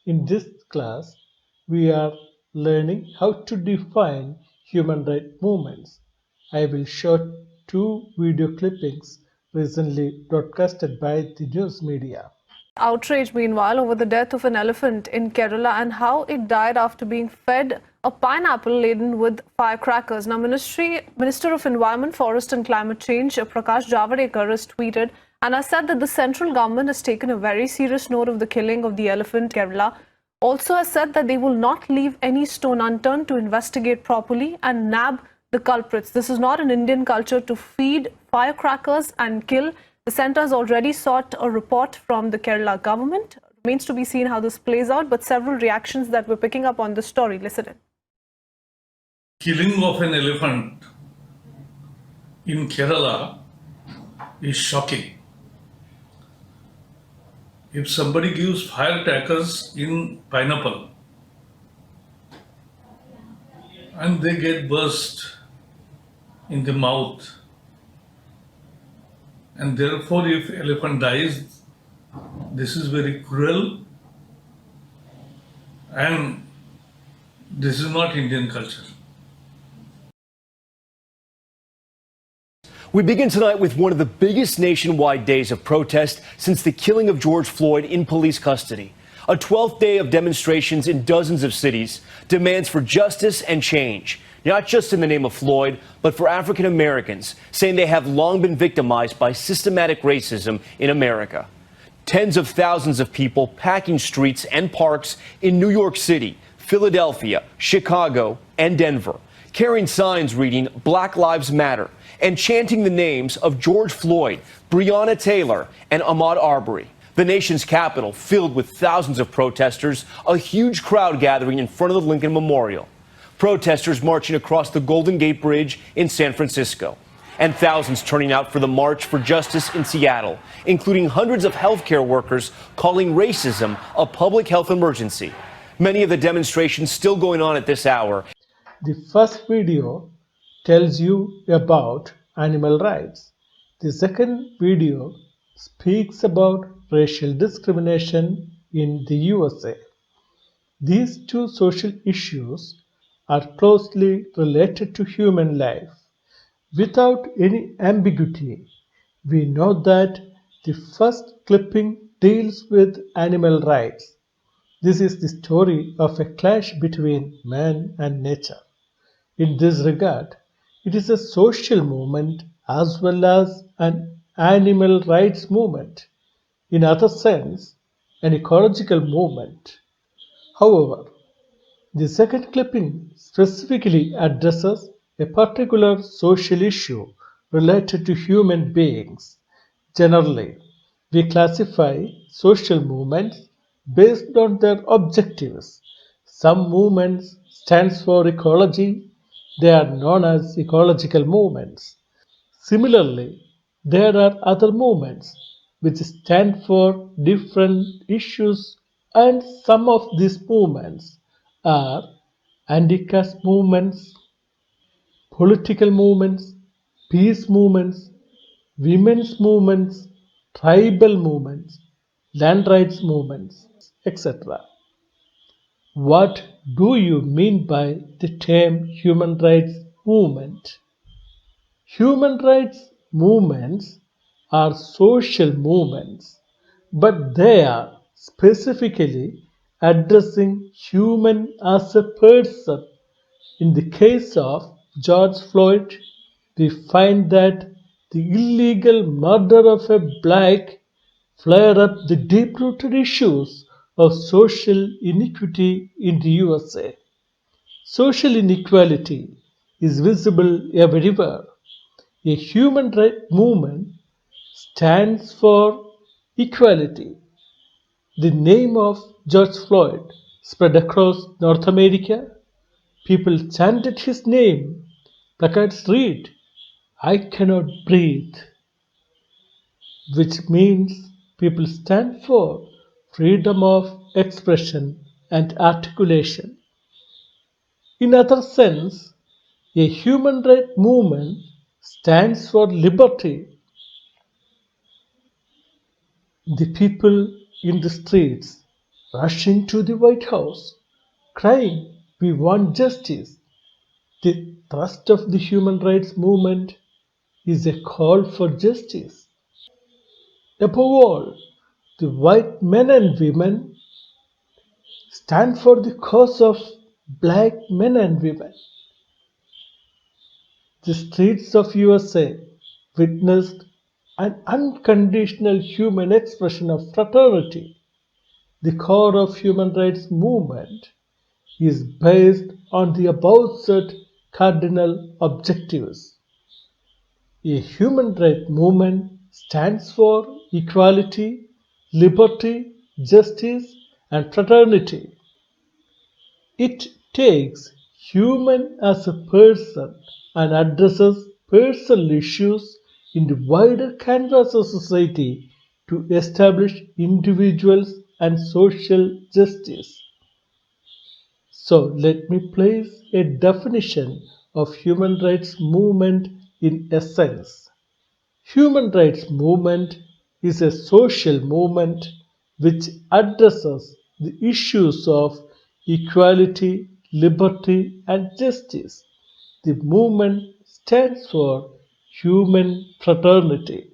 In this class, we are learning how to define human rights movements. I will show two video clippings recently broadcasted by the news media. Outrage, meanwhile, over the death of an elephant in Kerala and how it died after being fed a pineapple laden with firecrackers. Now, Minister of Environment, Forest and Climate Change, Prakash Javadekar, has tweeted and has said that the central government has taken a very serious note of the killing of the elephant in Kerala. Also has said that they will not leave any stone unturned to investigate properly and nab the culprits. This is not an Indian culture to feed firecrackers and kill. The centre has already sought a report from the Kerala government. Remains to be seen how this plays out, but several reactions that we're picking up on this story. Listen in. Killing of an elephant in Kerala is shocking. If somebody gives firecrackers in pineapple and they get burst in the mouth, and therefore if elephant dies, this is very cruel and this is not Indian culture. We begin tonight with one of the biggest nationwide days of protest since the killing of George Floyd in police custody. A 12th day of demonstrations in dozens of cities, demands for justice and change, not just in the name of Floyd, but for African Americans, saying they have long been victimized by systematic racism in America. Tens of thousands of people packing streets and parks in New York City, Philadelphia, Chicago, and Denver, carrying signs reading Black Lives Matter and chanting the names of George Floyd, Breonna Taylor, and Ahmaud Arbery. The nation's capital filled with thousands of protesters, a huge crowd gathering in front of the Lincoln Memorial. Protesters marching across the Golden Gate Bridge in San Francisco, and thousands turning out for the March for Justice in Seattle, including hundreds of healthcare workers calling racism a public health emergency. Many of the demonstrations still going on at this hour. The first video tells you about animal rights. The second video speaks about racial discrimination in the USA. These two social issues are closely related to human life. Without any ambiguity, we know that the first clipping deals with animal rights. This is the story of a clash between man and nature. In this regard, it is a social movement as well as an animal rights movement, in other sense, an ecological movement. However, the second clipping specifically addresses a particular social issue related to human beings. Generally, we classify social movements based on their objectives. Some movements stand for ecology, they are known as ecological movements. Similarly, there are other movements which stand for different issues, and some of these movements are anti-caste movements, political movements, peace movements, women's movements, tribal movements, land rights movements, etc. What do you mean by the term human rights movement? Human rights movements are social movements, but they are specifically addressing human as a person. In the case of George Floyd, we find that the illegal murder of a black flare up the deep rooted issues of social inequity in the USA. Social inequality is visible everywhere. A human rights movement stands for equality. The name of George Floyd spread across North America. People chanted his name. Placards read, "I cannot breathe," which means people stand for freedom of expression and articulation. In other sense, a human rights movement stands for liberty. The people in the streets rushing to the White House, crying, "We want justice." The thrust of the human rights movement is a call for justice. Above all, the white men and women stand for the cause of black men and women. The streets of USA witnessed an unconditional human expression of fraternity. The core of human rights movement is based on the above set cardinal objectives. A human rights movement stands for equality, liberty, justice, and fraternity. It takes human as a person and addresses personal issues in the wider canvas of society to establish individuals and social justice. So let me place a definition of human rights movement in essence. Human rights movement is a social movement which addresses the issues of equality, liberty, and justice. The movement stands for human fraternity.